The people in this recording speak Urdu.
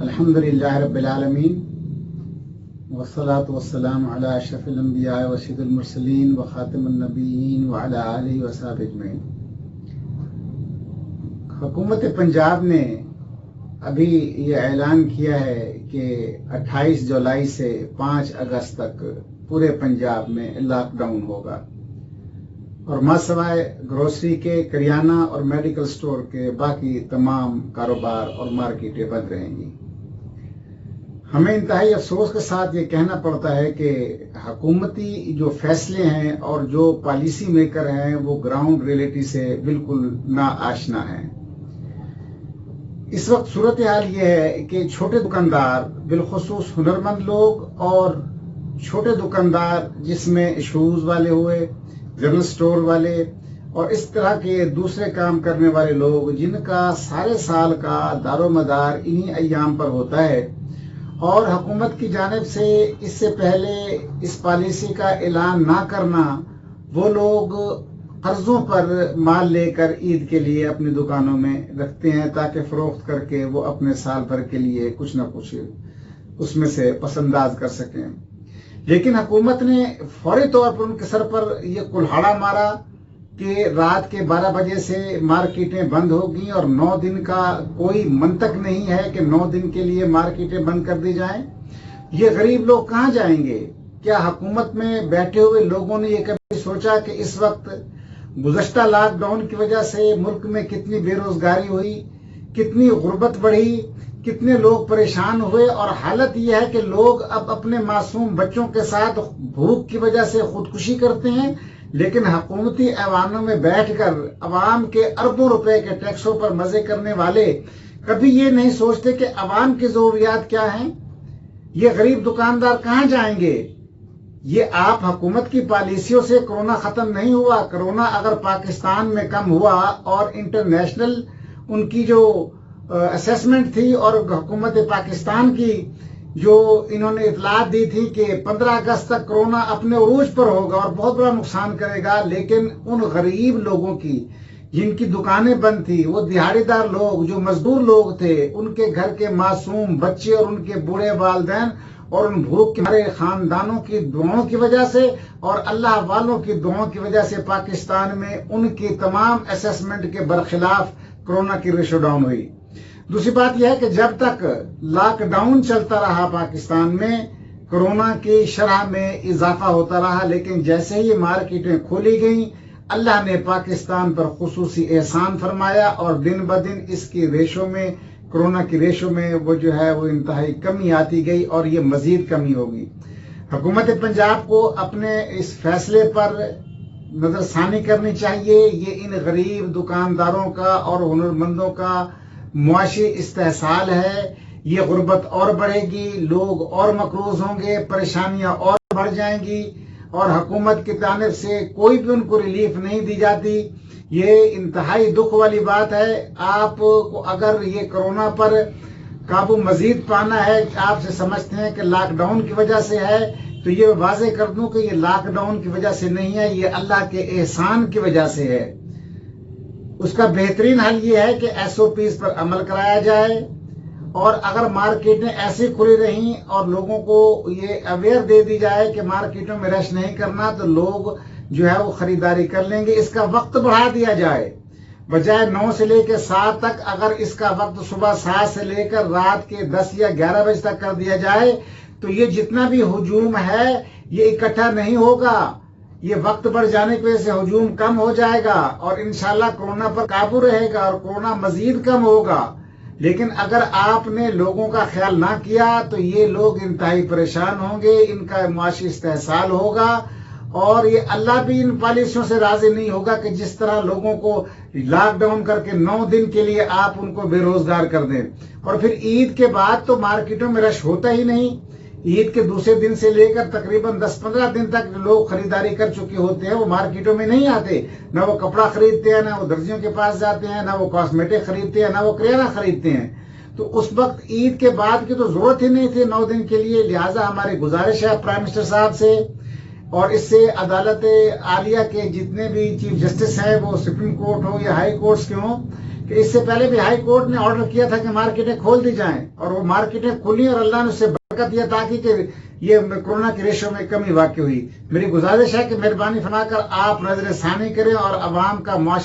الحمدللہ رب العالمین والصلاة والسلام علی اشرف الانبیاء و سید المرسلین و خاتم النبیین وعلی آلہ وصحبہ اجمعین۔ حکومت پنجاب نے ابھی یہ اعلان کیا ہے کہ 28 جولائی سے 5 اگست تک پورے پنجاب میں لاک ڈاؤن ہوگا اور ماسوائے گروسری کے، کریانہ اور میڈیکل سٹور کے باقی تمام کاروبار اور مارکیٹیں بند رہیں گی۔ ہمیں انتہائی افسوس کے ساتھ یہ کہنا پڑتا ہے کہ حکومتی جو فیصلے ہیں اور جو پالیسی میکر ہیں وہ گراؤنڈ ریئلٹی سے بالکل نا آشنا ہیں۔ اس وقت صورتحال یہ ہے کہ چھوٹے دکاندار، بالخصوص ہنرمند لوگ اور چھوٹے دکاندار جس میں شوز والے ہوئے، جنرل سٹور والے اور اس طرح کے دوسرے کام کرنے والے لوگ، جن کا سارے سال کا دار و مدار انہی ایام پر ہوتا ہے، اور حکومت کی جانب سے اس سے پہلے اس پالیسی کا اعلان نہ کرنا، وہ لوگ قرضوں پر مال لے کر عید کے لیے اپنی دکانوں میں رکھتے ہیں تاکہ فروخت کر کے وہ اپنے سال بھر کے لیے کچھ نہ کچھ اس میں سے پس انداز کر سکیں۔ لیکن حکومت نے فوری طور پر ان کے سر پر یہ کلہاڑا مارا کہ رات کے 12 بجے سے مارکیٹیں بند ہوگی اور 9 دن کا کوئی منطق نہیں ہے کہ 9 دن کے لیے مارکیٹیں بند کر دی جائیں۔ یہ غریب لوگ کہاں جائیں گے؟ کیا حکومت میں بیٹھے ہوئے لوگوں نے یہ کبھی سوچا کہ اس وقت گزشتہ لاک ڈاؤن کی وجہ سے ملک میں کتنی بے روزگاری ہوئی، کتنی غربت بڑھی، کتنے لوگ پریشان ہوئے، اور حالت یہ ہے کہ لوگ اب اپنے معصوم بچوں کے ساتھ بھوک کی وجہ سے خودکشی کرتے ہیں، لیکن حکومتی ایوانوں میں بیٹھ کر عوام کے اربوں روپے کے ٹیکسوں پر مزے کرنے والے کبھی یہ نہیں سوچتے کہ عوام کی ضروریات کیا ہیں۔ یہ غریب دکاندار کہاں جائیں گے؟ یہ آپ حکومت کی پالیسیوں سے کرونا ختم نہیں ہوا۔ کرونا اگر پاکستان میں کم ہوا اور انٹرنیشنل ان کی جو اسیسمنٹ تھی اور حکومت پاکستان کی جو انہوں نے اطلاعات دی تھی کہ 15 اگست تک کرونا اپنے عروج پر ہوگا اور بہت بڑا نقصان کرے گا، لیکن ان غریب لوگوں کی جن کی دکانیں بند تھی، وہ دیہڑی دار لوگ جو مزدور لوگ تھے، ان کے گھر کے معصوم بچے اور ان کے بوڑھے والدین اور ان بھوک کے مارے خاندانوں کی دعاؤں کی وجہ سے اور اللہ والوں کی دعاؤں کی وجہ سے پاکستان میں ان کی تمام اسیسمنٹ کے برخلاف کرونا کی ریشو ڈاؤن ہوئی۔ دوسری بات یہ ہے کہ جب تک لاک ڈاؤن چلتا رہا پاکستان میں، کرونا کی شرح میں اضافہ ہوتا رہا، لیکن جیسے ہی مارکیٹیں کھولی گئیں، اللہ نے پاکستان پر خصوصی احسان فرمایا اور دن بدن اس کی ریشو میں، کرونا کی ریشو میں وہ جو ہے وہ انتہائی کمی آتی گئی اور یہ مزید کمی ہوگی۔ حکومت پنجاب کو اپنے اس فیصلے پر نظر ثانی کرنی چاہیے۔ یہ ان غریب دکانداروں کا اور ہنرمندوں کا معاشی استحصال ہے۔ یہ غربت اور بڑھے گی، لوگ اور مقروض ہوں گے، پریشانیاں اور بڑھ جائیں گی، اور حکومت کی جانب سے کوئی بھی ان کو ریلیف نہیں دی جاتی۔ یہ انتہائی دکھ والی بات ہے۔ آپ کو اگر یہ کرونا پر قابو مزید پانا ہے، آپ سے سمجھتے ہیں کہ لاک ڈاؤن کی وجہ سے ہے، تو یہ واضح کر دوں کہ یہ لاک ڈاؤن کی وجہ سے نہیں ہے، یہ اللہ کے احسان کی وجہ سے ہے۔ اس کا بہترین حل یہ ہے کہ SOPs پر عمل کرایا جائے، اور اگر مارکیٹیں ایسی کھلی رہیں اور لوگوں کو یہ اویئر دے دی جائے کہ مارکیٹوں میں رش نہیں کرنا، تو لوگ جو ہے وہ خریداری کر لیں گے۔ اس کا وقت بڑھا دیا جائے، بجائے 9 سے لے کے 7 تک، اگر اس کا وقت صبح 7 سے لے کر رات کے 10 یا 11 بجے تک کر دیا جائے، تو یہ جتنا بھی ہجوم ہے یہ اکٹھا نہیں ہوگا، یہ وقت بڑھ جانے کی وجہ سے ہجوم کم ہو جائے گا اور انشاءاللہ کرونا پر قابو رہے گا اور کرونا مزید کم ہوگا۔ لیکن اگر آپ نے لوگوں کا خیال نہ کیا تو یہ لوگ انتہائی پریشان ہوں گے، ان کا معاشی استحصال ہوگا، اور یہ اللہ بھی ان پالیسیوں سے راضی نہیں ہوگا کہ جس طرح لوگوں کو لاک ڈاؤن کر کے 9 دن کے لیے آپ ان کو بے روزگار کر دیں۔ اور پھر عید کے بعد تو مارکیٹوں میں رش ہوتا ہی نہیں۔ عید کے دوسرے دن سے لے کر تقریباً 10-15 دن تک لوگ خریداری کر چکے ہوتے ہیں، وہ مارکیٹوں میں نہیں آتے، نہ وہ کپڑا خریدتے ہیں، نہ وہ درزیوں کے پاس جاتے ہیں، نہ وہ کاسمیٹک خریدتے ہیں، نہ وہ کریانہ خریدتے ہیں۔ تو اس وقت عید کے بعد کی تو ضرورت ہی نہیں تھی 9 دن کے لیے۔ لہٰذا ہماری گزارش ہے پرائم منسٹر صاحب سے اور اس سے عدالت عالیہ کے جتنے بھی چیف جسٹس ہیں، وہ سپریم کورٹ ہو یا ہائی کورٹس کے ہوں، کہ کہ اس سے پہلے بھی ہائی کورٹ نے آرڈر کیا تھا کہ مارکیٹیں کھول دی جائیں، اور وہ مارکیٹیں کھلی اور اللہ نے اس سے برکت دیا تاکہ کہ یہ کورونا کی ریشو میں کمی واقع ہوئی۔ میری گزارش ہے کہ مہربانی فرما کر آپ نظر ثانی کریں اور عوام کا معاشی